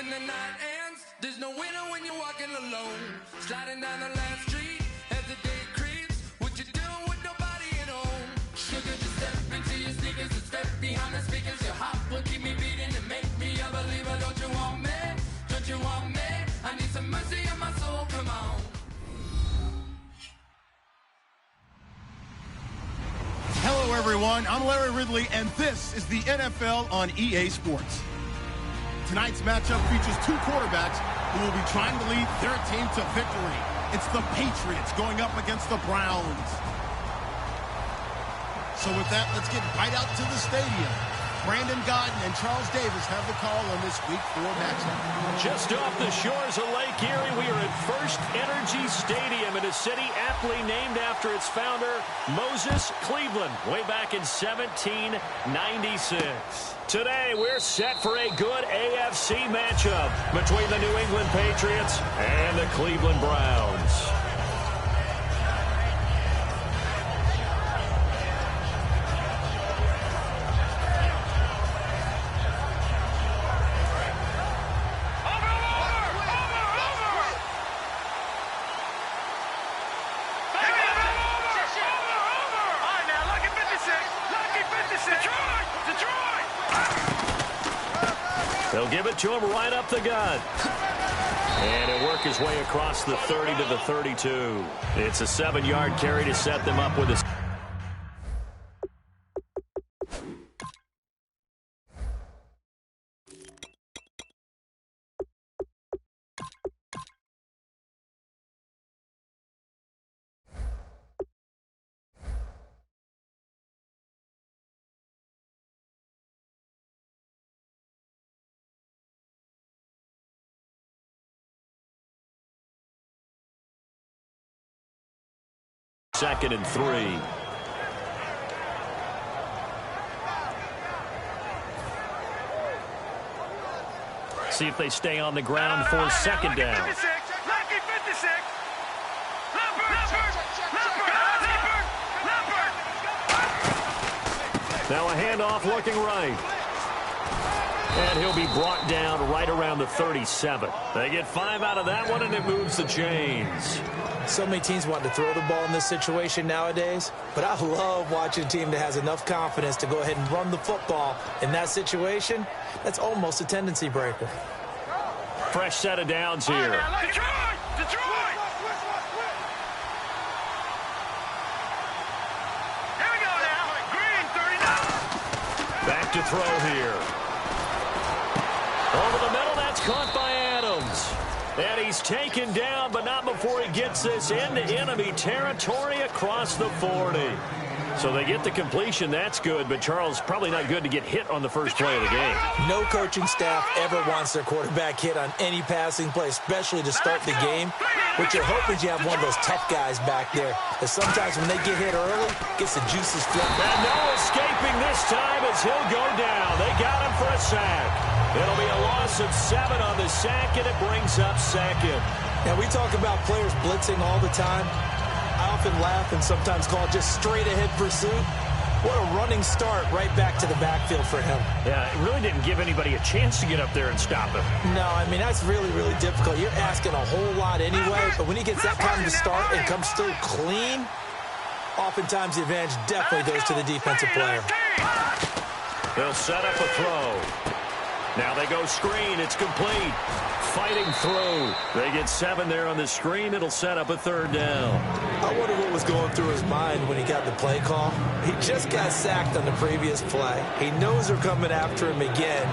When the night ends, there's no winner when you're walking alone. Sliding down the last street as the day creeps. What you doing with nobody at home? Sugar, just step into your sneakers and step behind the speakers. Your heart will keep me beating and make me a believer. Don't you want me? Don't you want me? I need some mercy on my soul, come on. Hello, everyone. I'm Larry Ridley, and this is the NFL on EA Sports. Tonight's matchup features two quarterbacks who will be trying to lead their team to victory. It's the Patriots going up against the Browns. So with that, let's get right out to the stadium. Brandon Godden and Charles Davis have the call on this Week 4 matchup. Just off the shores of Lake Erie, we are at First Energy Stadium in a city aptly named after its founder, Moses Cleveland, way back in 1796. Today, we're set for a good AFC matchup between the New England Patriots and the Cleveland Browns. They'll give it to him right up the gut. And he'll work his way across the 30 to the 32. It's a 7-yard carry to set them up with a... Second and 3. See if they stay on the ground for second down. Now a handoff looking right. And he'll be brought down right around the 37. They get 5 out of that one, and it moves the chains. So many teams want to throw the ball in this situation nowadays, but I love watching a team that has enough confidence to go ahead and run the football. In that situation, that's almost a tendency breaker. Fresh set of downs here. Detroit! Detroit! Here we go now. Green, 39. Back to throw here. Over the middle, that's caught by Adams. And he's taken down, but not before he gets this into enemy territory across the 40. So they get the completion. That's good, but Charles, probably not good to get hit on the first play of the game. No coaching staff ever wants their quarterback hit on any passing play, especially to start the game. What you're hoping is you have one of those tough guys back there, that sometimes when they get hit early, gets the juices flowing. And no escaping this time as he'll go down. They got him for a sack. It'll be a loss of 7 on the sack, and it brings up second. Now, we talk about players blitzing all the time. I often laugh and sometimes call it just straight-ahead pursuit. What a running start right back to the backfield for him. Yeah, it really didn't give anybody a chance to get up there and stop him. No, I mean, that's really, really difficult. You're asking a whole lot anyway, but when he gets that kind of a start and comes through clean, oftentimes the advantage definitely goes to the defensive player. They'll set up a throw. Now they go screen. It's complete. Fighting through. They get 7 there on the screen. It'll set up a third down. I wonder what was going through his mind when he got the play call. He just got sacked on the previous play. He knows they're coming after him again.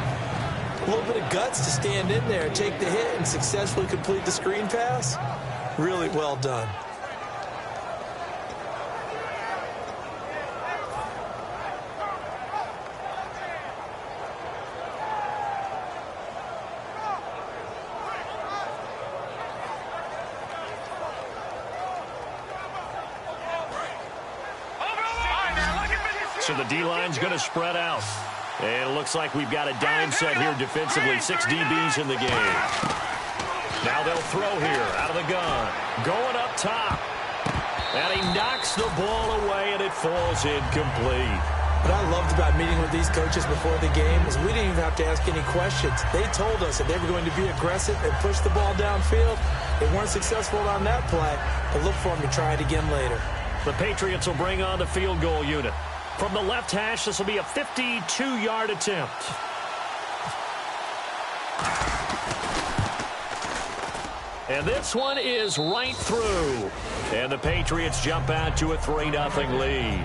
A little bit of guts to stand in there, take the hit, and successfully complete the screen pass. Really well done. So the D-line's going to spread out. And it looks like we've got a dime set here defensively. 6 DBs in the game. Now they'll throw here out of the gun. Going up top. And he knocks the ball away, and it falls incomplete. What I loved about meeting with these coaches before the game is we didn't even have to ask any questions. They told us that they were going to be aggressive and push the ball downfield. They weren't successful on that play, but look for them to try it again later. The Patriots will bring on the field goal unit. From the left hash, this will be a 52-yard attempt. And this one is right through. And the Patriots jump out to a 3-0 lead.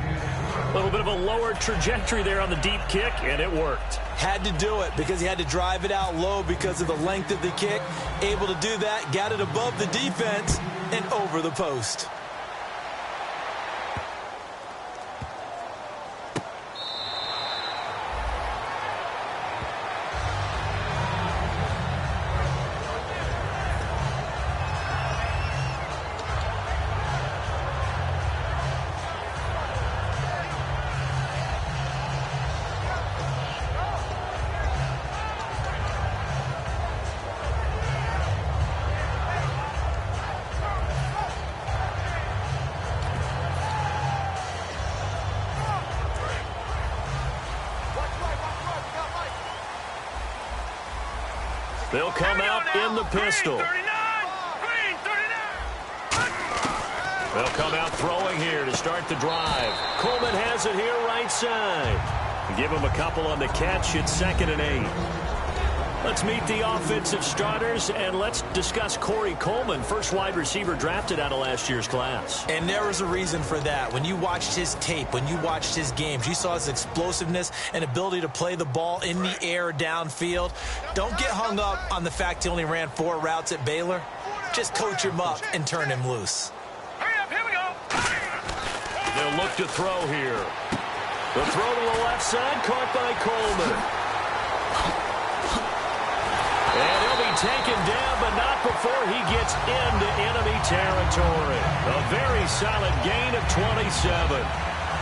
A little bit of a lower trajectory there on the deep kick, and it worked. Had to do it because he had to drive it out low because of the length of the kick. Able to do that, got it above the defense and over the post. They'll come out in the pistol. They'll come out throwing here to start the drive. Coleman has it here right side. Give him a couple on the catch. It's 2nd and 8. Let's meet the offensive starters, and let's discuss Corey Coleman, first wide receiver drafted out of last year's class. And there was a reason for that. When you watched his tape, when you watched his games, you saw his explosiveness and ability to play the ball in the air downfield. Don't get hung up on the fact he only ran 4 routes at Baylor. Just coach him up and turn him loose. Hurry up, here we go. They'll look to throw here. The throw to the left side, caught by Coleman. And he'll be taken down, but not before he gets into enemy territory. A very solid gain of 27.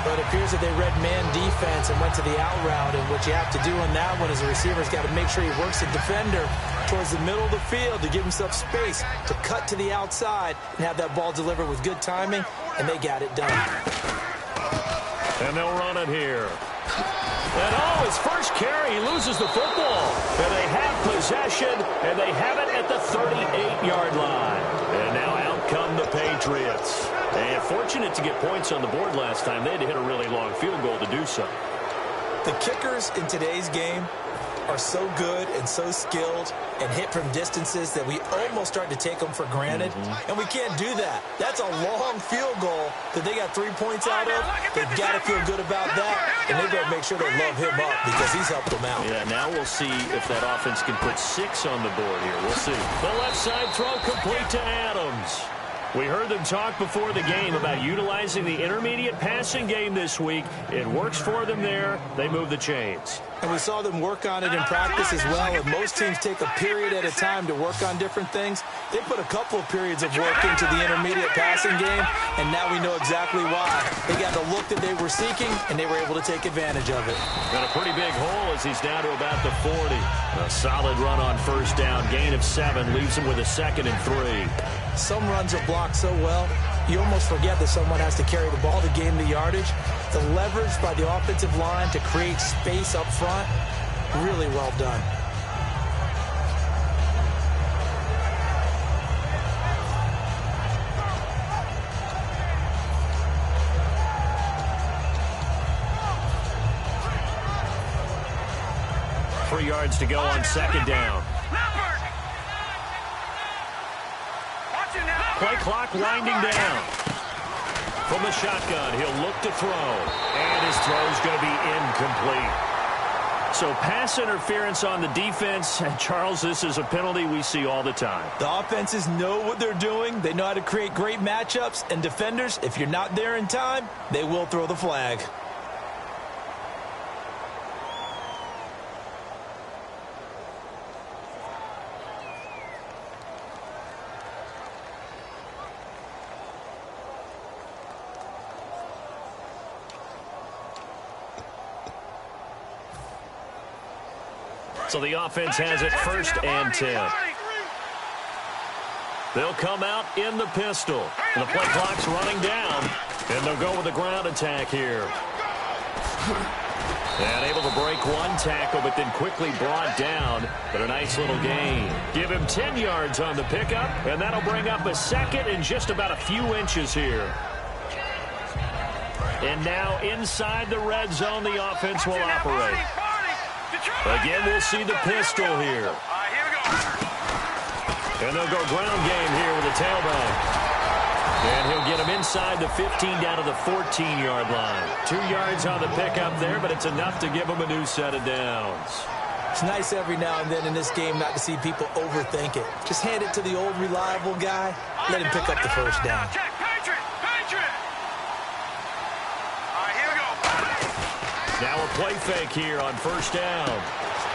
But it appears that they read man defense and went to the out route. And what you have to do on that one as a receiver's got to make sure he works the defender towards the middle of the field to give himself space to cut to the outside and have that ball delivered with good timing, and they got it done. And they'll run it here. And his first carry, he loses the football. And they have possession, and they have it at the 38-yard line. And now out come the Patriots. And fortunate to get points on the board last time. They had to hit a really long field goal to do so. The kickers in today's game are so good and so skilled and hit from distances that we almost start to take them for granted. And we can't do that. That's a long field goal that they got 3 points out of. They've got to feel good about that, and they've got to make sure they love him up because he's helped them out. Yeah, now we'll see if that offense can put 6 on the board here. We'll see. The left side throw complete to Adams. We heard them talk before the game about utilizing the intermediate passing game this week. It works for them there. They move the chains. And we saw them work on it in practice as well. And most teams take a period at a time to work on different things. They put a couple of periods of work into the intermediate passing game, and now we know exactly why. They got the look that they were seeking, and they were able to take advantage of it. Got a pretty big hole as he's down to about the 40. A solid run on first down. Gain of 7 leaves him with a 2nd and 3. Some runs are blocked so well, you almost forget that someone has to carry the ball to gain the yardage. The leverage by the offensive line to create space up front, really well done. Three yards to go on 2nd down. Play clock winding down. From the shotgun, he'll look to throw. And his throw's going to be incomplete. So pass interference on the defense. And Charles, this is a penalty we see all the time. The offenses know what they're doing. They know how to create great matchups. And defenders, if you're not there in time, they will throw the flag. So the offense has it 1st and 10. They'll come out in the pistol. And the play clock's running down. And they'll go with the ground attack here. And able to break one tackle, but then quickly brought down. But a nice little gain. Give him 10 yards on the pickup, and that'll bring up a second in just about a few inches here. And now inside the red zone, the offense will operate. Again, we'll see the pistol here. And they'll go ground game here with the tailback. And he'll get him inside the 15 down to the 14-yard line. 2 yards on the pickup there, but it's enough to give him a new set of downs. It's nice every now and then in this game not to see people overthink it. Just hand it to the old reliable guy. Let him pick up the first down. Now a play fake here on first down.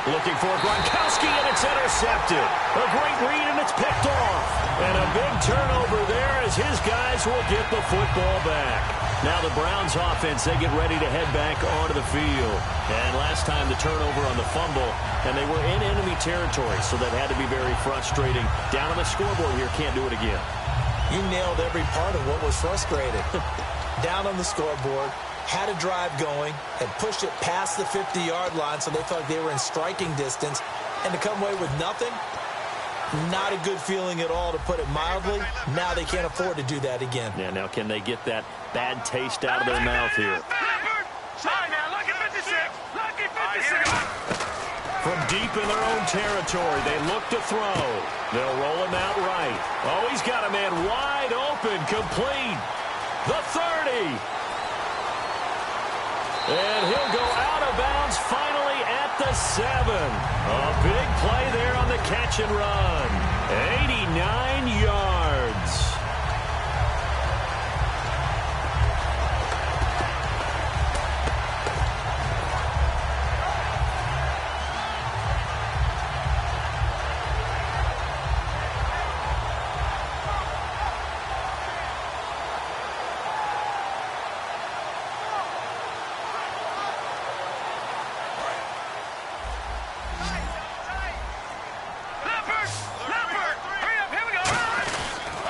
Looking for Gronkowski, and it's intercepted. A great read, and it's picked off. And a big turnover there as his guys will get the football back. Now the Browns offense, they get ready to head back onto the field. And last time the turnover on the fumble, and they were in enemy territory, so that had to be very frustrating. Down on the scoreboard here, can't do it again. You nailed every part of what was frustrating. Down on the scoreboard, had a drive going, and pushed it past the 50-yard line so they felt like they were in striking distance. And to come away with nothing, not a good feeling at all, to put it mildly. Now they can't afford to do that again. Yeah, now can they get that bad taste out of their mouth here? From deep in their own territory, they look to throw. They'll roll him out right. Oh, he's got a man wide open, complete. The 30. And he'll go out of bounds finally at the 7. A big play there on the catch and run. 89 yards.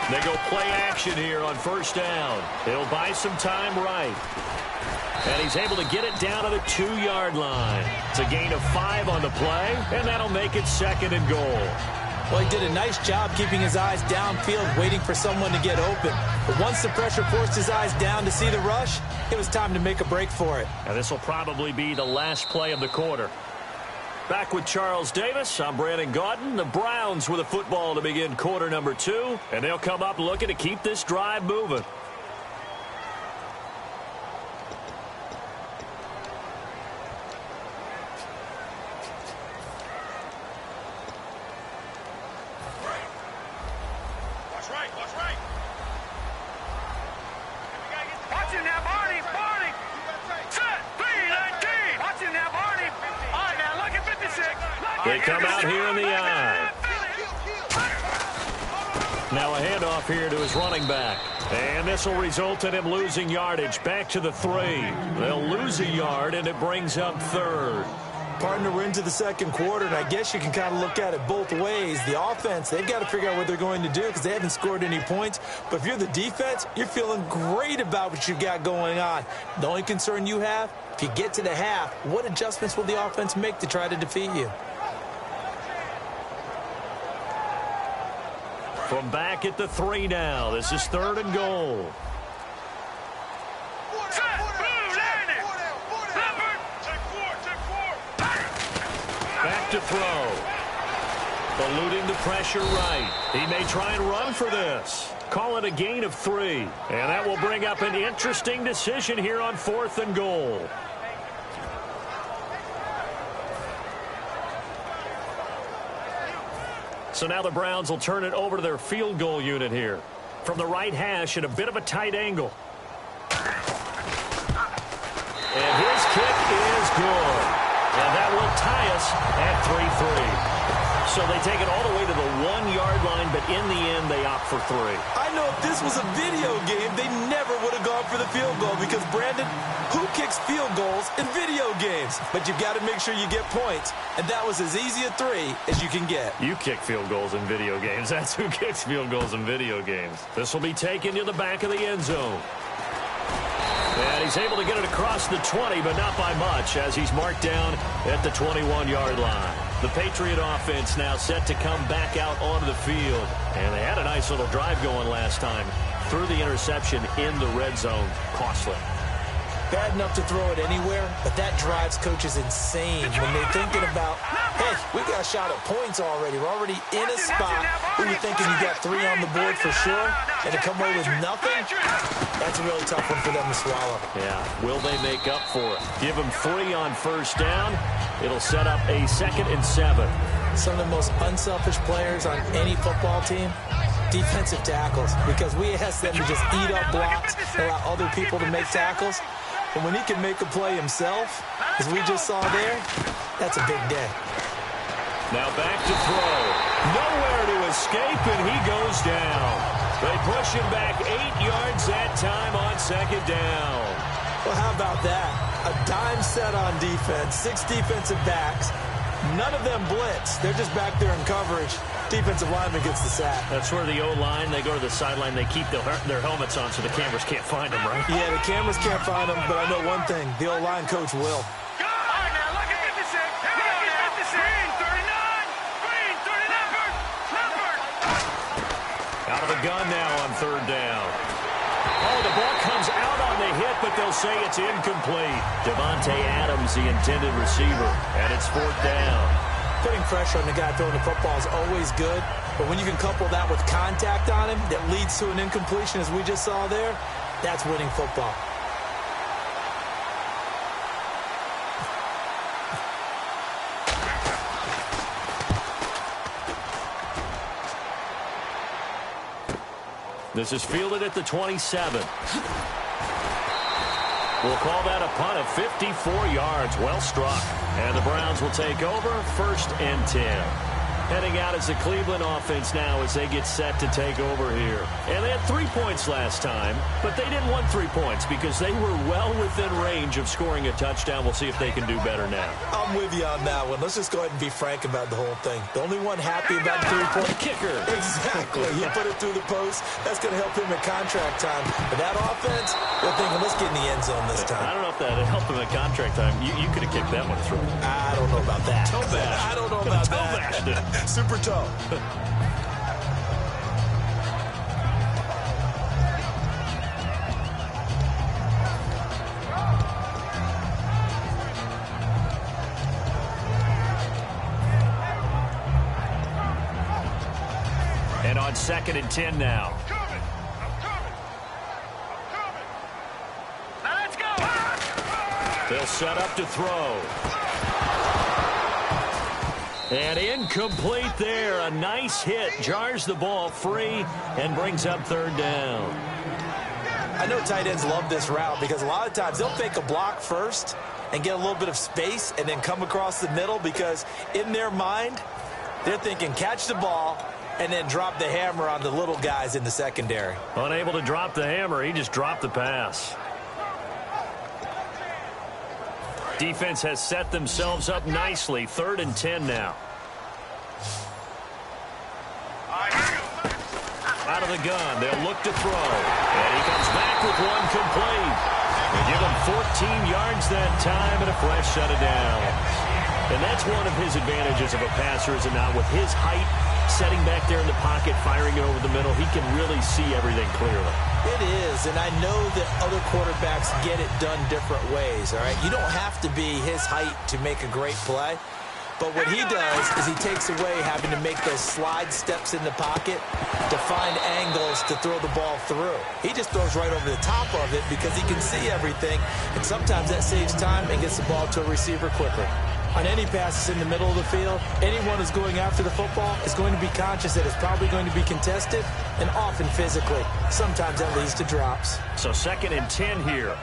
They go play action here on first down. He'll buy some time right. And he's able to get it down to the 2-yard line. It's a gain of 5 on the play, and that'll make it 2nd and goal. Well, he did a nice job keeping his eyes downfield, waiting for someone to get open. But once the pressure forced his eyes down to see the rush, it was time to make a break for it. And this will probably be the last play of the quarter. Back with Charles Davis, I'm Brandon Gaudin. The Browns with a football to begin quarter number 2, and they'll come up looking to keep this drive moving. They come out here in the eye. Now a handoff here to his running back. And this will result in him losing yardage back to the 3. They'll lose a yard, and it brings up 3rd. Partner, we're into the second quarter, and I guess you can kind of look at it both ways. The offense, they've got to figure out what they're going to do because they haven't scored any points. But if you're the defense, you're feeling great about what you've got going on. The only concern you have, if you get to the half, what adjustments will the offense make to try to defeat you? From back at the 3 now. This is 3rd and goal. Back to throw. Eluding the pressure right. He may try and run for this. Call it a gain of 3. And that will bring up an interesting decision here on 4th and goal. So now the Browns will turn it over to their field goal unit here. From the right hash at a bit of a tight angle. And his kick is good. And that will tie us at 3-3. So they take it all the way to the 1-yard line, but in the end, they opt for 3. I know if this was a video game, they never would have gone for the field goal because, Brandon, who kicks field goals in video games? But you've got to make sure you get points, and that was as easy a 3 as you can get. You kick field goals in video games. That's who kicks field goals in video games. This will be taken to the back of the end zone. And he's able to get it across the 20, but not by much, as he's marked down at the 21-yard line. The Patriot offense now set to come back out onto the field. And they had a nice little drive going last time. Threw the interception in the red zone. Costly. Bad enough to throw it anywhere, but that drives coaches insane when they're thinking about, hey, we got a shot at points already. We're already in a spot where you're thinking you got 3 on the board for sure, and to come away with nothing, that's a really tough one for them to swallow. Yeah, will they make up for it? Give them 3 on first down. It'll set up a 2nd and 7. Some of the most unselfish players on any football team, defensive tackles, because we ask them to just eat up blocks, allow other people to make tackles. And when he can make a play himself, as we just saw there, that's a big day. Now back to throw. Nowhere to escape, and he goes down. They push him back 8 yards that time on 2nd down. Well, how about that? A dime set on defense, 6 defensive backs. None of them blitz. They're just back there in coverage. Defensive lineman gets the sack. That's where the O-line, they go to the sideline, they keep their helmets on so the cameras can't find them, right? Yeah, the cameras can't find them, but I know one thing. The O-line coach will. All right, now look at 56. Here we go now. Green 39. Green 39. Out of the gun now on 3rd down. Oh, the ball comes out on the hit, but they'll say it's incomplete. Devontae Adams, the intended receiver, and it's 4th down. Putting pressure on the guy throwing the football is always good, but when you can couple that with contact on him that leads to an incompletion, as we just saw there, that's winning football. This is fielded at the 27. We'll call that a punt of 54 yards. Well struck. And the Browns will take over 1st and 10. Heading out as the Cleveland offense now as they get set to take over here. And they had 3 points last time, but they didn't want 3 points because they were well within range of scoring a touchdown. We'll see if they can do better now. I'm with you on that one. Let's just go ahead and be frank about the whole thing. The only one happy about the 3-point kicker. Exactly. He put it through the post. That's going to help him at contract time. But that offense, they're thinking, let's get in the end zone this time. I don't know if that helped him at contract time. You could have kicked that one through. I don't know about that. Toe bash. I don't know about toe that. Bashed it. Super toe. And on 2nd and 10 now. I'm coming. Now let's go. They'll set up to throw. And incomplete there. A nice hit. Jars the ball free and brings up 3rd down. I know tight ends love this route because a lot of times they'll fake a block first and get a little bit of space and then come across the middle because in their mind, they're thinking catch the ball and then drop the hammer on the little guys in the secondary. Unable to drop the hammer. He just dropped the pass. Defense has set themselves up nicely. 3rd and 10 now. Out of the gun. They'll look to throw. And he comes back with one complete. They give him 14 yards that time and a fresh shut it down. And that's one of his advantages of a passer, is it not? With his height, setting back there in the pocket, firing it over the middle, he can really see everything clearly. It is, and I know that other quarterbacks get it done different ways, all right? You don't have to be his height to make a great play. But what he does is he takes away having to make those slide steps in the pocket to find angles to throw the ball through. He just throws right over the top of it because he can see everything, and sometimes that saves time and gets the ball to a receiver quicker. On any passes in the middle of the field, anyone who's going after the football is going to be conscious that it's probably going to be contested and often physically. Sometimes that leads to drops. So 2nd and 10 here.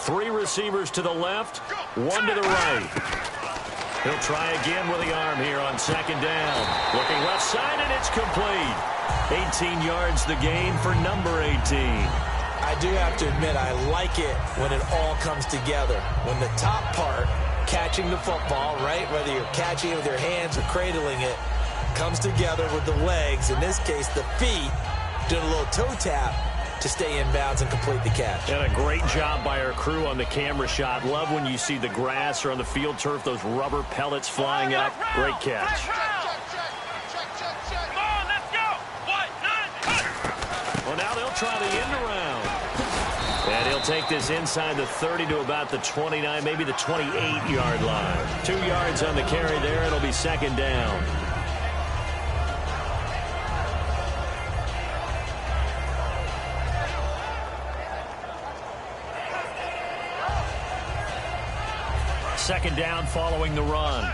3 receivers to the left, 1 to the right. He'll try again with the arm here on 2nd down. Looking left side, and it's complete. 18 yards the gain for number 18. I do have to admit, I like it when it all comes together. When the top part, catching the football, right, whether you're catching it with your hands or cradling it, comes together with the legs, in this case the feet, doing a little toe tap. to stay inbounds and complete the catch. And a great job by our crew on the camera shot. Love when you see the grass or on the field turf, those rubber pellets flying up. Great catch. Come on, let's go. 1-9. Well, now they'll try the end around. And he'll take this inside the 30 to about the 29, maybe the 28-yard line. 2 yards on the carry there. It'll be second down. Second down following the run.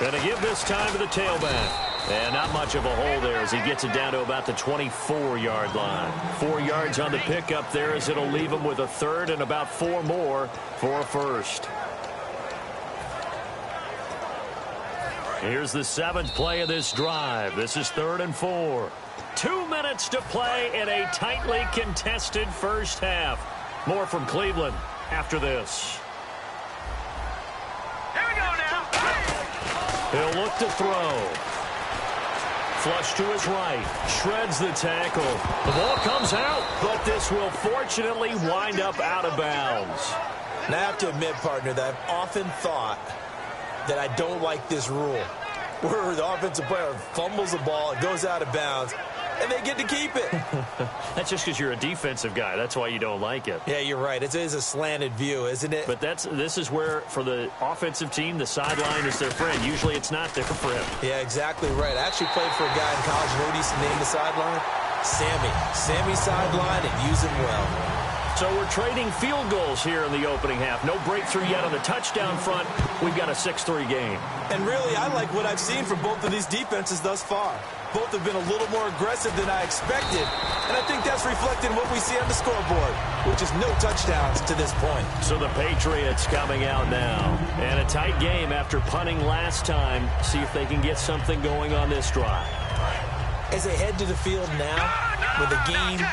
Going to give this time to the tailback. And not much of a hole there as he gets it down to about the 24-yard line. 4 yards on the pickup there as it'll leave him with a third and about 4 more for a first. Here's the 7th play of this drive. This is 3rd and 4. 2 minutes to play in a tightly contested first half. More from Cleveland after this. Here we go now. He'll look to throw. Flush to his right. Shreds the tackle. The ball comes out, but this will fortunately wind up out of bounds. Now, I have to admit, partner, that I've often thought that I don't like this rule, where the offensive player fumbles the ball, it goes out of bounds, and they get to keep it. That's just because you're a defensive guy. That's why you don't like it. Yeah, you're right. It is a slanted view, isn't it? But this is where, for the offensive team, the sideline is their friend. Usually it's not their friend. Yeah, exactly right. I actually played for a guy in college. You know what he used to name the sideline? Sammy. Sammy sideline, and use him well. So we're trading field goals here in the opening half. No breakthrough yet on the touchdown front. We've got a 6-3 game. And really, I like what I've seen from both of these defenses thus far. Both have been a little more aggressive than I expected. And I think that's reflected in what we see on the scoreboard, which is no touchdowns to this point. So the Patriots coming out now. And a tight game after punting last time. See if they can get something going on this drive. As they head to the field now, with the game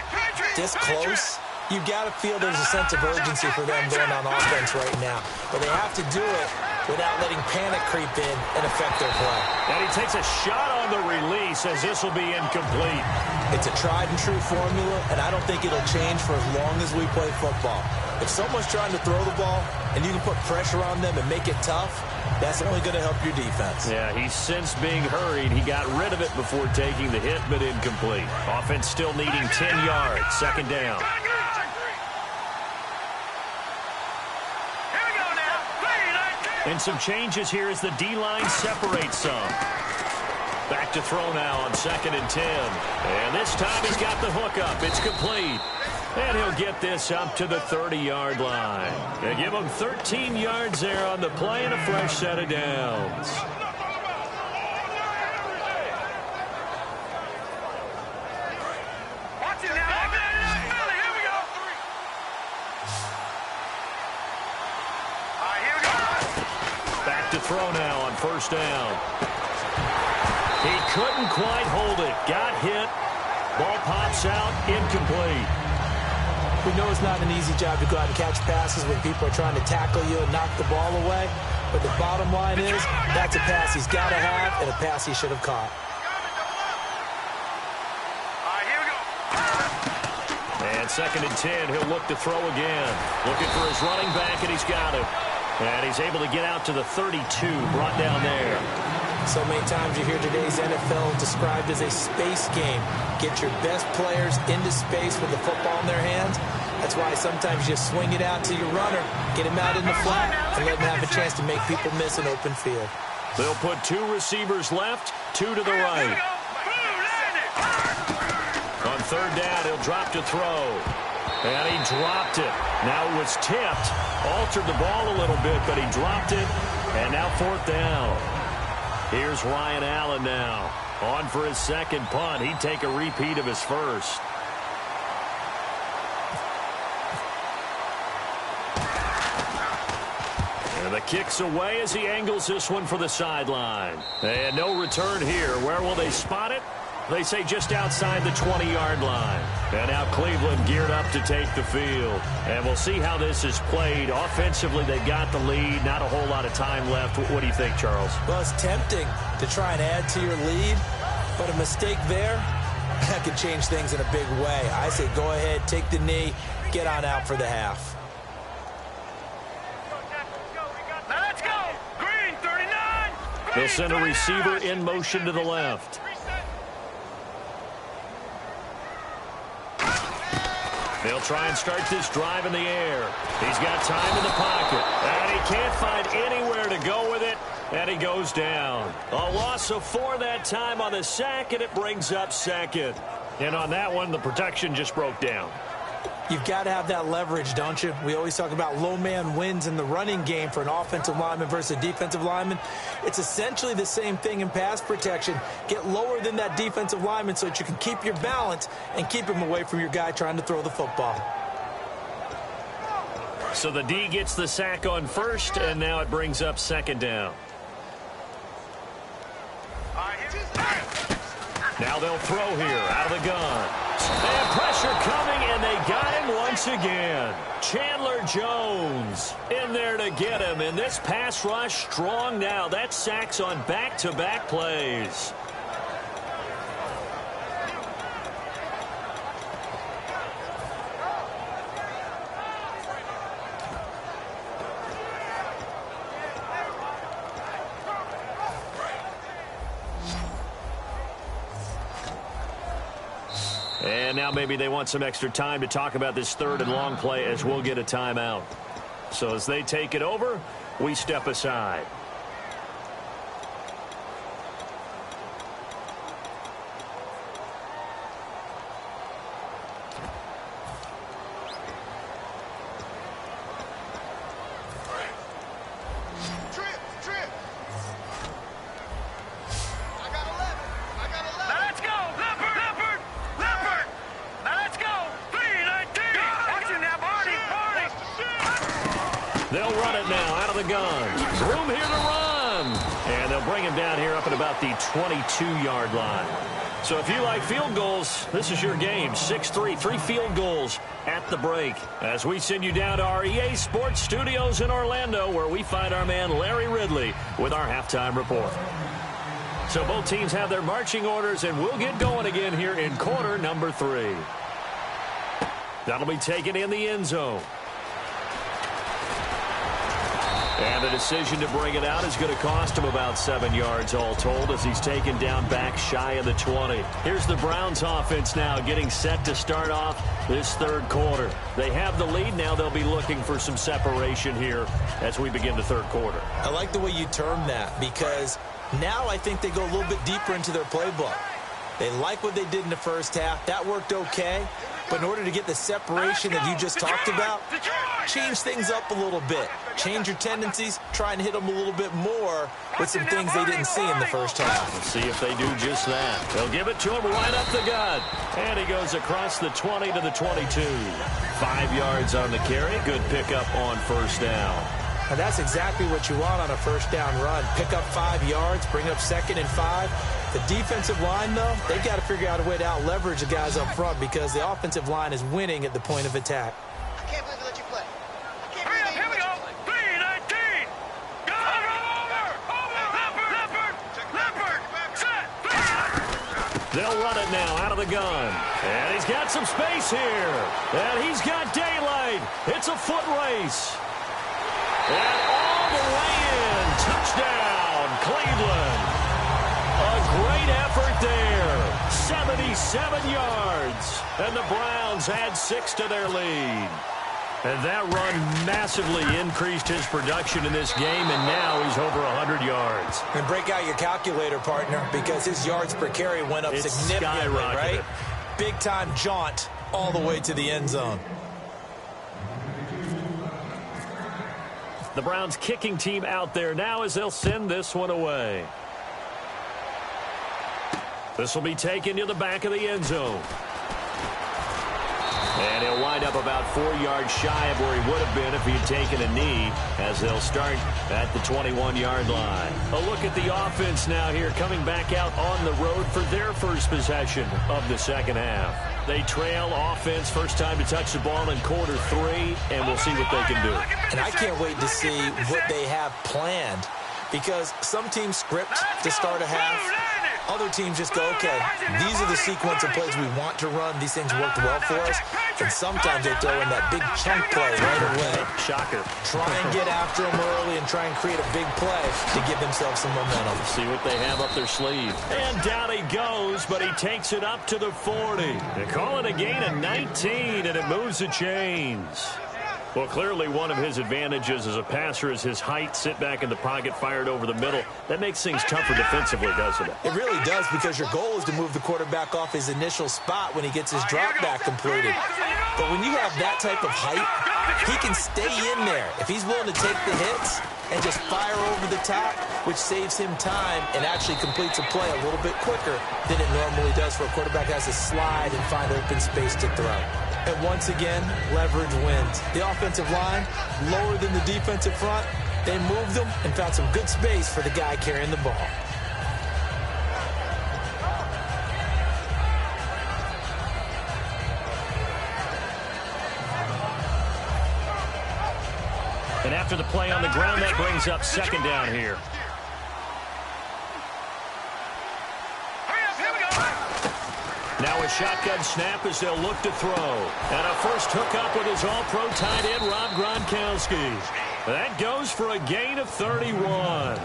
this close, you've got to feel there's a sense of urgency for them going on offense right now. But they have to do it without letting panic creep in and affect their play. And he takes a shot on the release as this will be incomplete. It's a tried-and-true formula, and I don't think it'll change for as long as we play football. If someone's trying to throw the ball and you can put pressure on them and make it tough, that's only going to help your defense. Yeah, he's since being hurried. He got rid of it before taking the hit, but incomplete. Offense still needing 10 yards. Second down. And some changes here as the D-line separates some. Back to throw now on 2nd and 10. And this time he's got the hook up. It's complete. And he'll get this up to the 30-yard line. They give him 13 yards there on the play and a fresh set of downs. Watch it now. Here we go. All right, here we go. Back to throw now on 1st down. He couldn't quite hold it. Got hit. Ball pops out. Incomplete. We know it's not an easy job to go out and catch passes when people are trying to tackle you and knock the ball away. But the bottom line is, that's a pass he's got to have and a pass he should have caught. All right, here we go. And 2nd and 10, he'll look to throw again. Looking for his running back, and he's got it. And he's able to get out to the 32, brought down there. So many times you hear today's NFL described as a space game. Get your best players into space with the football in their hands. That's why sometimes you swing it out to your runner, get him out in the flat, and let him have a chance to make people miss an open field. They'll put 2 receivers left, 2 to the right. On 3rd down, he'll drop to throw. And he dropped it. Now it was tipped. Altered the ball a little bit, but he dropped it. And now 4th down. Here's Ryan Allen now. On for his 2nd punt. He'd take a repeat of his first. And the kick's away as he angles this one for the sideline. And no return here. Where will they spot it? They say just outside the 20-yard line. And now Cleveland geared up to take the field. And we'll see how this is played. Offensively, they got the lead. Not a whole lot of time left. What do you think, Charles? Well, it's tempting to try and add to your lead, but a mistake there, that could change things in a big way. I say go ahead, take the knee, get on out for the half. Now let's go. Green, 39. They'll send a receiver in motion to the left. They'll try and start this drive in the air. He's got time in the pocket, and he can't find anywhere to go with it, and he goes down. A loss of 4 that time on the sack, and it brings up second. And on that one, the protection just broke down. You've got to have that leverage, don't you? We always talk about low man wins in the running game for an offensive lineman versus a defensive lineman. It's essentially the same thing in pass protection. Get lower than that defensive lineman so that you can keep your balance and keep him away from your guy trying to throw the football. So the D gets the sack on first, and now it brings up second down. Now they'll throw here out of the gun. And pressure coming, and they got him once again. Chandler Jones in there to get him. And this pass rush strong now. That sacks on back-to-back plays. And now maybe they want some extra time to talk about this third and long play as we'll get a timeout. So as they take it over, we step aside. They'll run it now out of the gun. Room here to run. And they'll bring him down here up at about the 22-yard line. So if you like field goals, this is your game. 6-3, 3 field goals at the break. As we send you down to our EA Sports Studios in Orlando, where we find our man Larry Ridley with our halftime report. So both teams have their marching orders, and we'll get going again here in quarter number 3. That'll be taken in the end zone. And the decision to bring it out is going to cost him about 7 yards all told as he's taken down back shy of the 20. Here's the Browns offense now getting set to start off this third quarter. They have the lead. Now they'll be looking for some separation here as we begin the third quarter. I like the way you term that because now I think they go a little bit deeper into their playbook. They like what they did in the first half. That worked okay. But in order to get the separation that you just talked about, change things up a little bit. Change your tendencies. Try and hit them a little bit more with some things they didn't see in the first half. Let's see if they do just that. They'll give it to him right up the gut. And he goes across the 20 to the 22. 5 yards on the carry. Good pickup on first down. And that's exactly what you want on a first down run. Pick up 5 yards, bring up 2nd and 5. The defensive line, though, they've got to figure out a way to out-leverage the guys up front because the offensive line is winning at the point of attack. I can't believe they let you play. Here we go. 3-19. Go over. Leopard. Set. They'll run it now out of the gun. And he's got some space here. And he's got daylight. It's a foot race. And all the way in. Touchdown, Cleveland. A great effort there. 77 yards. And the Browns add 6 to their lead. And that run massively increased his production in this game, and now he's over 100 yards. And break out your calculator, partner, because his yards per carry went up significantly, right? Big-time jaunt all the way to the end zone. The Browns kicking team out there now as they'll send this one away. This will be taken to the back of the end zone. And he'll wind wind up about 4 yards shy of where he would have been if he had taken a knee, as they'll start at the 21-yard line. A look at the offense now here, coming back out on the road for their first possession of the second half. They trail offense, first time to touch the ball in quarter 3, and we'll see what they can do. And I can't wait to see what they have planned, because some teams script to start a half. Other teams just go, okay, these are the sequence of plays we want to run. These things worked well for us. And sometimes they throw in that big chunk play right away. Shocker. Try and get after them early and try and create a big play to give themselves some momentum. See what they have up their sleeve. And down he goes, but he takes it up to the 40. They call it a gain of 19, and it moves the chains. Well, clearly one of his advantages as a passer is his height. Sit back in the pocket, fired over the middle. That makes things tougher defensively, doesn't it? It really does, because your goal is to move the quarterback off his initial spot when he gets his drop back completed. But when you have that type of height, he can stay in there. If he's willing to take the hits and just fire over the top, which saves him time and actually completes a play a little bit quicker than it normally does for a quarterback has to slide and find open space to throw. And once again, leverage wins. The offensive line, lower than the defensive front, they moved them and found some good space for the guy carrying the ball. And after the play on the ground, that brings up second down here. Now a shotgun snap as they'll look to throw. And a first hookup with his all-pro tight end, Rob Gronkowski. That goes for a gain of 31.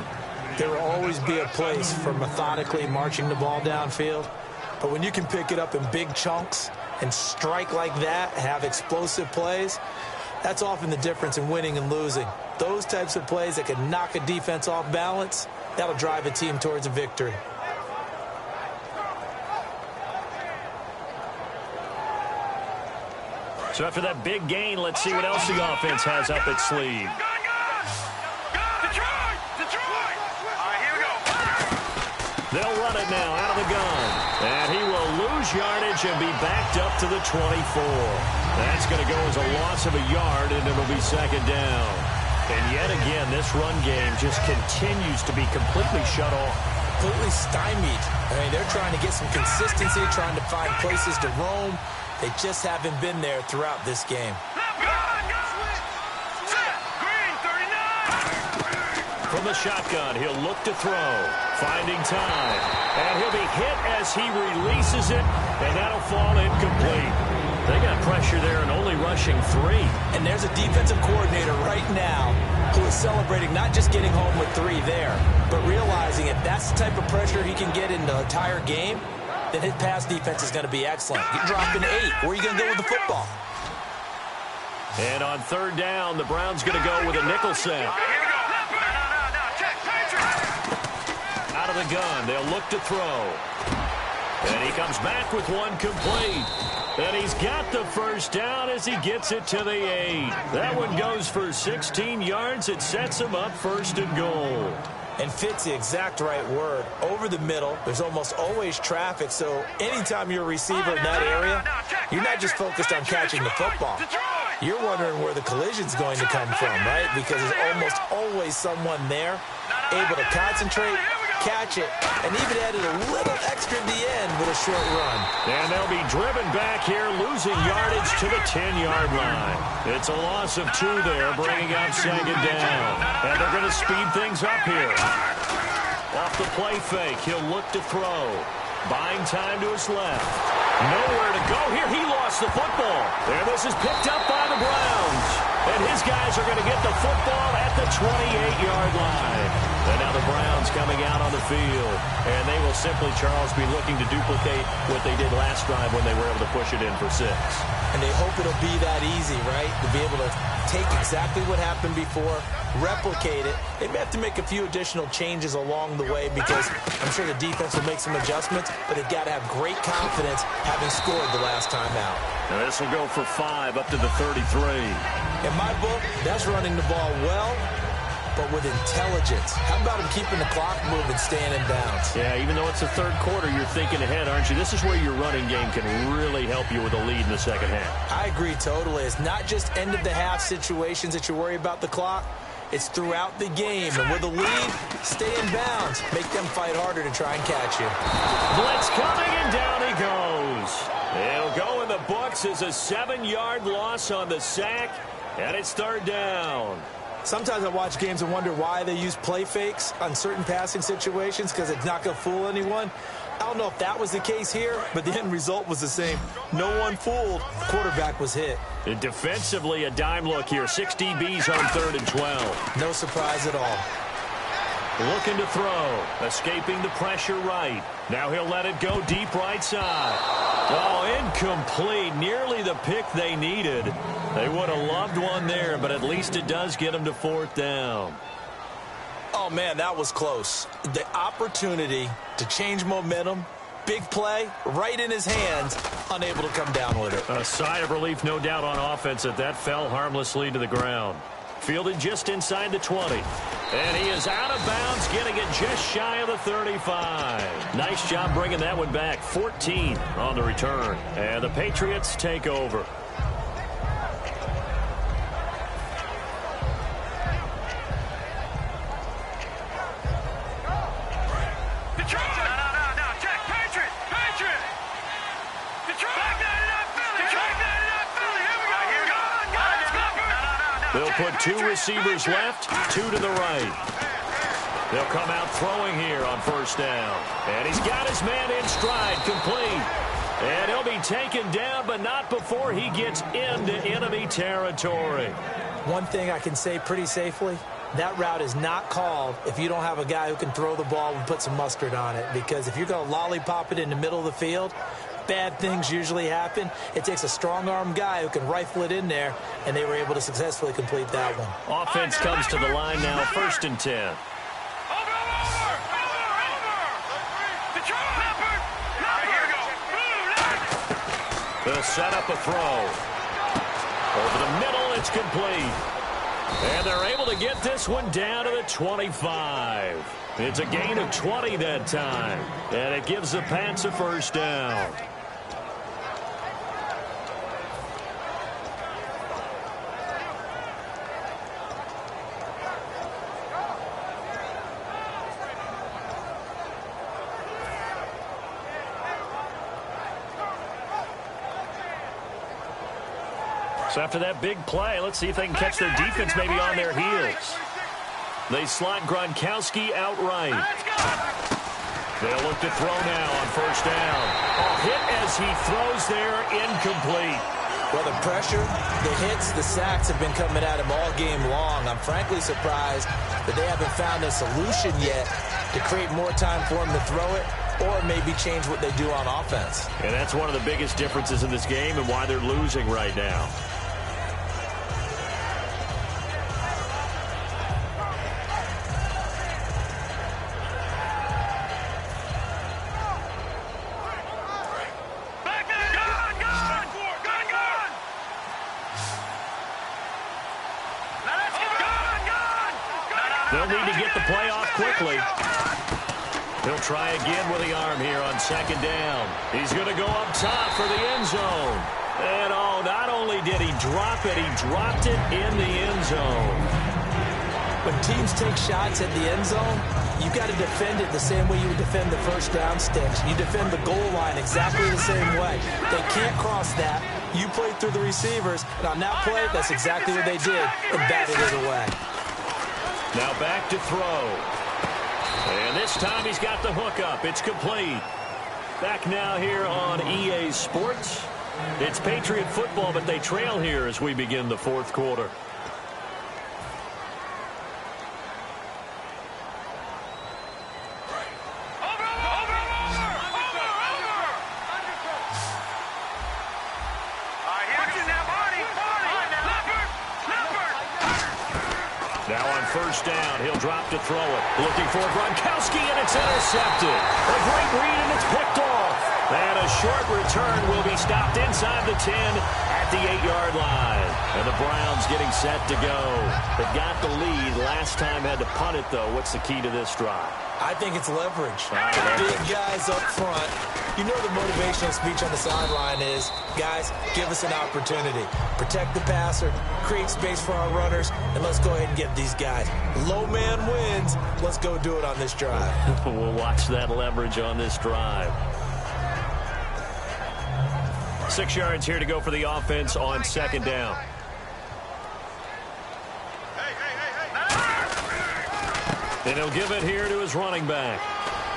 There will always be a place for methodically marching the ball downfield. But when you can pick it up in big chunks and strike like that, have explosive plays, that's often the difference in winning and losing. Those types of plays that can knock a defense off balance, that'll drive a team towards a victory. So after that big gain, let's see what else the offense has up its sleeve. Detroit! All right, here we go. They'll run it now out of the gun. And he will lose yardage and be backed up to the 24. That's going to go as a loss of a yard, and it'll be second down. And yet again, this run game just continues to be completely shut off. Completely stymied. I mean, they're trying to get some consistency, trying to find places to roam. They just haven't been there throughout this game. From the shotgun, he'll look to throw. Finding time. And he'll be hit as he releases it, and that'll fall incomplete. They got pressure there and only rushing 3. And there's a defensive coordinator right now who is celebrating not just getting home with 3 there, but realizing if that's the type of pressure he can get in the entire game, then his pass defense is going to be excellent. You're dropping 8. Where are you going to go with the football? And on third down, the Browns going to go with a nickel set. Out of the gun, they'll look to throw. And he comes back with one complete. And he's got the first down as he gets it to the 8. That one goes for 16 yards. It sets him up first and goal. And fits the exact right word. Over the middle, there's almost always traffic, so anytime you're a receiver in that area, you're not just focused on catching the football. You're wondering where the collision's going to come from, right? Because there's almost always someone there able to concentrate, catch it, and even added a little extra at the end with a short run. And they'll be driven back here, losing yardage to the 10-yard line. It's a loss of 2 there, bringing up second down. And they're going to speed things up here. Off the play fake, he'll look to throw. Buying time to his left. Nowhere to go here. He lost the football. And this is picked up by the Browns. And his guys are going to get the football at the 28-yard line. And now the Browns coming out on the field. And they will simply, Charles, be looking to duplicate what they did last drive when they were able to push it in for 6. And they hope it'll be that easy, right? To be able to take exactly what happened before, replicate it. They may have to make a few additional changes along the way because I'm sure the defense will make some adjustments, but they've got to have great confidence having scored the last time out. Now this will go for 5 up to the 33. In my book, that's running the ball well but with intelligence. How about him keeping the clock moving, staying in bounds? Yeah, even though it's the third quarter, you're thinking ahead, aren't you? This is where your running game can really help you with a lead in the second half. I agree totally. It's not just end-of-the-half situations that you worry about the clock. It's throughout the game. And with a lead, stay in bounds. Make them fight harder to try and catch you. Blitz coming, and down he goes. It'll go in the books as a 7-yard loss on the sack, and it's third down. Sometimes I watch games and wonder why they use play fakes on certain passing situations, because it's not going to fool anyone. I don't know if that was the case here, but the end result was the same. No one fooled. Quarterback was hit. And defensively, a dime look here. 6 DBs on 3rd and 12. No surprise at all. Looking to throw. Escaping the pressure right. Now he'll let it go deep right side. Oh, incomplete. Nearly the pick they needed. They would have loved one there, but at least it does get them to 4th down. Oh, man, that was close. The opportunity to change momentum, big play, right in his hands, unable to come down with it. A sigh of relief, no doubt, on offense that fell harmlessly to the ground. Fielded just inside the 20. And he is out of bounds, getting it just shy of the 35. Nice job bringing that one back. 14 on the return. And the Patriots take over. They'll put 2 receivers left, 2 to the right. They'll come out throwing here on 1st down. And he's got his man in stride, complete. And he'll be taken down, but not before he gets into enemy territory. One thing I can say pretty safely, that route is not called if you don't have a guy who can throw the ball and put some mustard on it. Because if you're going to lollipop it in the middle of the field, bad things usually happen. It takes a strong-arm guy who can rifle it in there, and they were able to successfully complete that one. Offense comes to the line now, 1st and 10. They'll set up a throw. Over the middle, it's complete. And they're able to get this one down to the 25. It's a gain of 20 that time. And it gives the Pats a 1st down. So after that big play, let's see if they can catch their defense maybe on their heels. They slot Gronkowski outright. They'll look to throw now on 1st down. Oh, hit as he throws there, incomplete. Well, the pressure, the hits, the sacks have been coming at him all game long. I'm frankly surprised that they haven't found a solution yet to create more time for him to throw it, or maybe change what they do on offense. And that's one of the biggest differences in this game and why they're losing right now. They'll need to get the play off quickly. He'll try again with the arm here on 2nd down. He's going to go up top for the end zone. And oh, not only did he drop it, he dropped it in the end zone. When teams take shots at the end zone, you've got to defend it the same way you would defend the 1st down sticks. You defend the goal line exactly the same way. They can't cross that. You play through the receivers. And on that play, that's exactly what they did and batted it away. Now back to throw. And this time he's got the hook up. It's complete. Back now here on EA Sports. It's Patriot football, but they trail here as we begin the 4th quarter. Now on 1st down, he'll drop to throw it. Looking for Gronkowski, and it's intercepted. A great read, and it's picked off. And a short return will be stopped inside the 10 at the 8-yard line. And the Browns getting set to go. They got the lead. Last time had to punt it, though. What's the key to this drive? I think it's leverage. Big guys up front. You know the motivational speech on the sideline is, guys, give us an opportunity. Protect the passer, create space for our runners, and let's go ahead and get these guys. Low man wins. Let's go do it on this drive. We'll watch that leverage on this drive. 6 yards here to go for the offense on second down. And he'll give it here to his running back.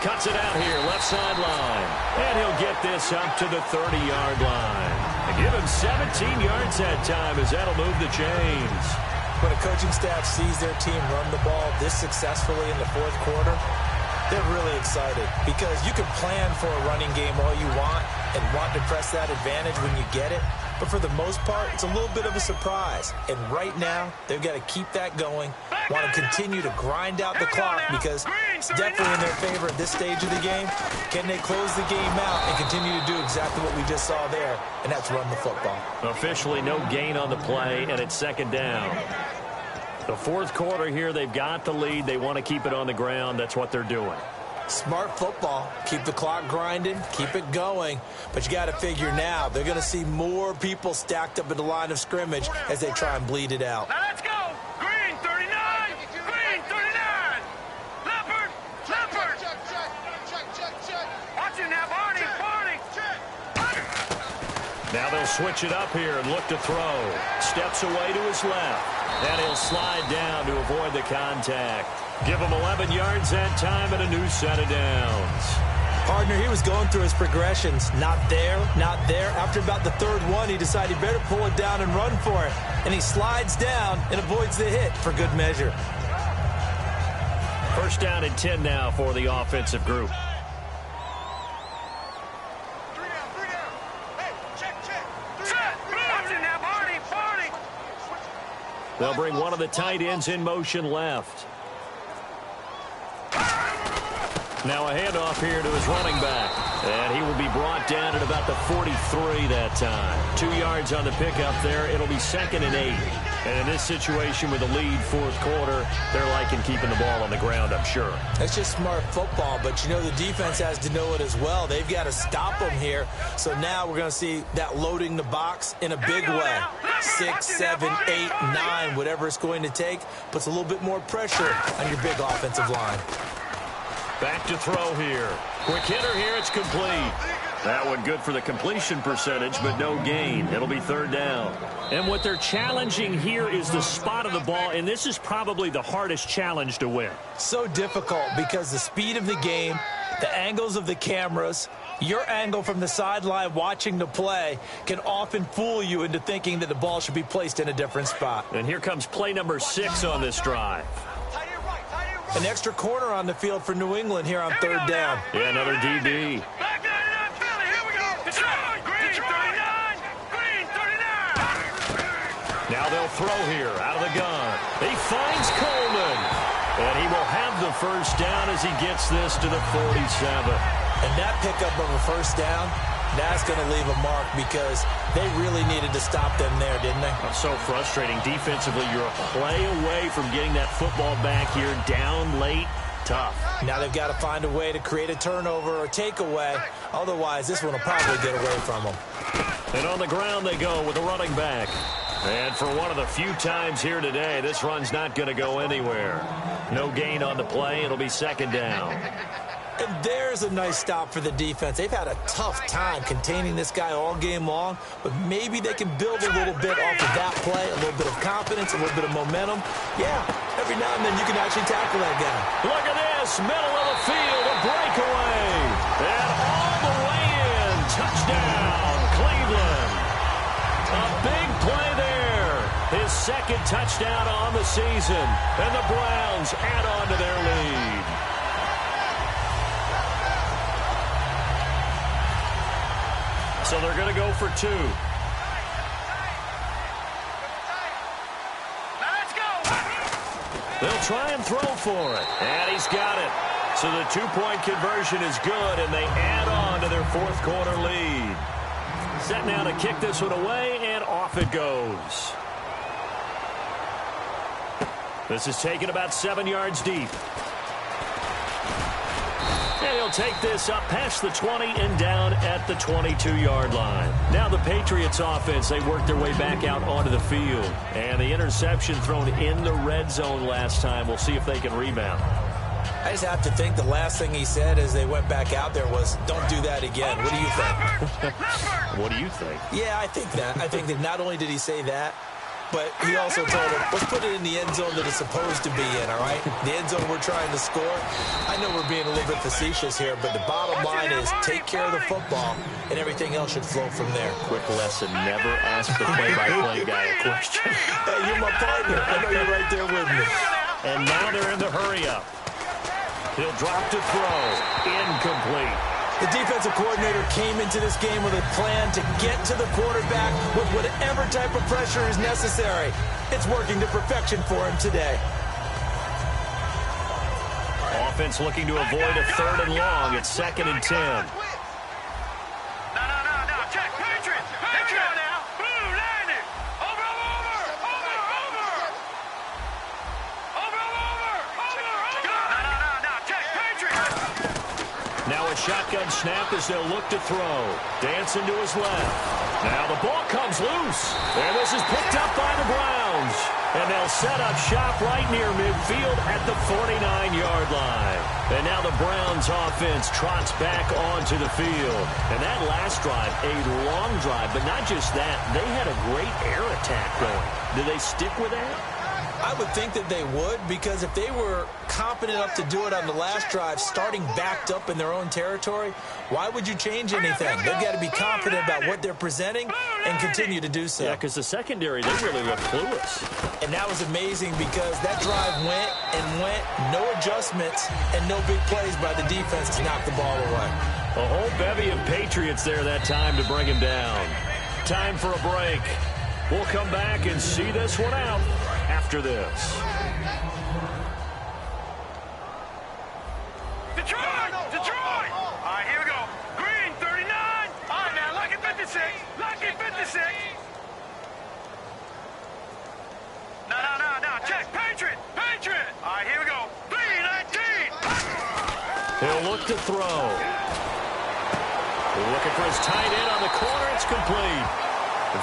Cuts it out here, left sideline. And he'll get this up to the 30-yard line. And give him 17 yards that time as that'll move the chains. When a coaching staff sees their team run the ball this successfully in the fourth quarter, they're really excited because you can plan for a running game all you want and want to press that advantage when you get it. But for the most part, it's a little bit of a surprise. And right now, they've got to keep that going, want to continue to grind out the clock because it's definitely in their favor at this stage of the game. Can they close the game out and continue to do exactly what we just saw there, and that's run the football. Officially no gain on the play, and it's second down. The fourth quarter here, they've got the lead. They want to keep it on the ground. That's what they're doing. Smart football. Keep the clock grinding. Keep it going. But you got to figure now, they're going to see more people stacked up at the line of scrimmage as they try and bleed it out. Now let's go. Green 39. Green 39. Leopard. Leopard. Watch it now, Barney. Barney. Now they'll switch it up here and look to throw. Steps away to his left. And he'll slide down to avoid the contact. Give him 11 yards that time and a new set of downs. Partner, he was going through his progressions. Not there, not there. After about the third one, he decided he better pull it down and run for it. And he slides down and avoids the hit for good measure. First down and 10 now for the offensive group. They'll bring one of the tight ends in motion left. Now a handoff here to his running back. And he will be brought down at about the 43 that time. 2 yards on the pickup there. It'll be 2nd and 8. And in this situation with a lead fourth quarter, they're liking keeping the ball on the ground, I'm sure. That's just smart football, but you know the defense has to know it as well. They've got to stop them here. So now we're going to see that loading the box in a big way. 6, 7, 8, 9, whatever it's going to take, puts a little bit more pressure on your big offensive line. Back to throw here. Quick hitter here, it's complete. That one good for the completion percentage, but no gain. It'll be third down. And what they're challenging here is the spot of the ball, and this is probably the hardest challenge to win. So difficult because the speed of the game, the angles of the cameras, your angle from the sideline watching the play can often fool you into thinking that the ball should be placed in a different spot. And here comes play number 6 on this drive. An extra corner on the field for New England here on third down. Yeah, another DB. Back 99, Philly. Here we go. Detroit. Green 39. Green 39. Now they'll throw here out of the gun. He finds Coleman. And he will have the first down as he gets this to the 47. And that pickup of a first down, that's going to leave a mark because they really needed to stop them there, didn't they? So frustrating. Defensively, you're a play away from getting that football back here down late. Tough. Now they've got to find a way to create a turnover or takeaway. Otherwise, this one will probably get away from them. And on the ground they go with a running back. And for one of the few times here today, this run's not going to go anywhere. No gain on the play. It'll be second down. And there's a nice stop for the defense. They've had a tough time containing this guy all game long, but maybe they can build a little bit off of that play, a little bit of confidence, a little bit of momentum. Yeah, every now and then you can actually tackle that guy. Look at this, middle of the field, a breakaway. And all the way in, touchdown, Cleveland. A big play there. His second touchdown on the season. And the Browns add on to their lead. So they're going to go for 2. Now let's go. They'll try and throw for it. And he's got it. So the 2-point conversion is good, and they add on to their fourth quarter lead. Set now to kick this one away, and off it goes. This is taken about 7 yards deep. And he'll take this up past the 20 and down at the 22-yard line. Now the Patriots offense, they work their way back out onto the field. And the interception thrown in the red zone last time. We'll see if they can rebound. I just have to think the last thing he said as they went back out there was, don't do that again. What do you think? What do you think? Yeah, I think that. I think that not only did he say that, but he also told him, let's put it in the end zone that it's supposed to be in, all right? The end zone we're trying to score. I know we're being a little bit facetious here, but the bottom line is take care of the football, and everything else should flow from there. Quick lesson, never ask the play-by-play guy a question. Hey, you're my partner. I know you're right there with me. And now they're in the hurry-up. He'll drop to throw. Incomplete. The defensive coordinator came into this game with a plan to get to the quarterback with whatever type of pressure is necessary. It's working to perfection for him today. Offense looking to avoid a 3rd and long. It's 2nd and 10. No. Check. Patriots. Let's go now. Blue, land it. Over. No. Check. Patriots. Now a shotgun snap as they'll look to throw. Dancing to his left. Now the ball comes loose. And this is picked up by the Browns. And they'll set up shop right near midfield at the 49-yard line. And now the Browns offense trots back onto the field. And that last drive, a long drive, but not just that. They had a great air attack going. Do they stick with that? I would think that they would, because if they were competent enough to do it on the last drive, starting backed up in their own territory, why would you change anything? They've got to be confident about what they're presenting and continue to do so. Yeah, because the secondary, they really look clueless. And that was amazing because that drive went, no adjustments, and no big plays by the defense to knock the ball away. A whole bevy of Patriots there that time to bring him down. Time for a break. We'll come back and see this one out after this. Detroit! All right, here we go. Green, 39. All right, now, lucky 56. No. Check. Patriot. All right, here we go. 319. He'll look to throw. We're looking for his tight end on the corner. It's complete.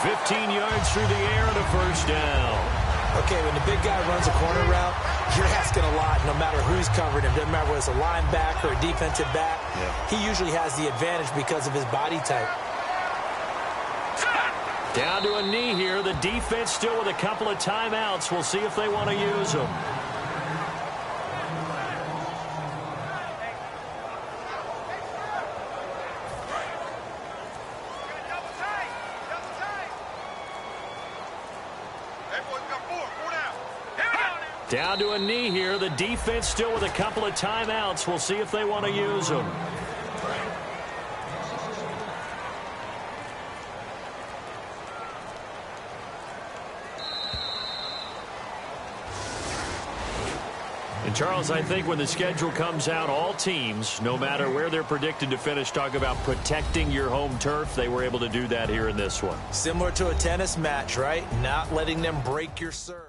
15 yards through the air and a first down. Okay, when the big guy runs a corner route, you're asking a lot no matter who's covering him. Doesn't matter whether it's a linebacker or a defensive back. Yeah. He usually has the advantage because of his body type. Down to a knee here. The defense still with a couple of timeouts. We'll see if they want to use them. Down to a knee here. The defense still with a couple of timeouts. We'll see if they want to use them. And Charles, I think when the schedule comes out, all teams, no matter where they're predicted to finish, talk about protecting your home turf. They were able to do that here in this one. Similar to a tennis match, right? Not letting them break your serve.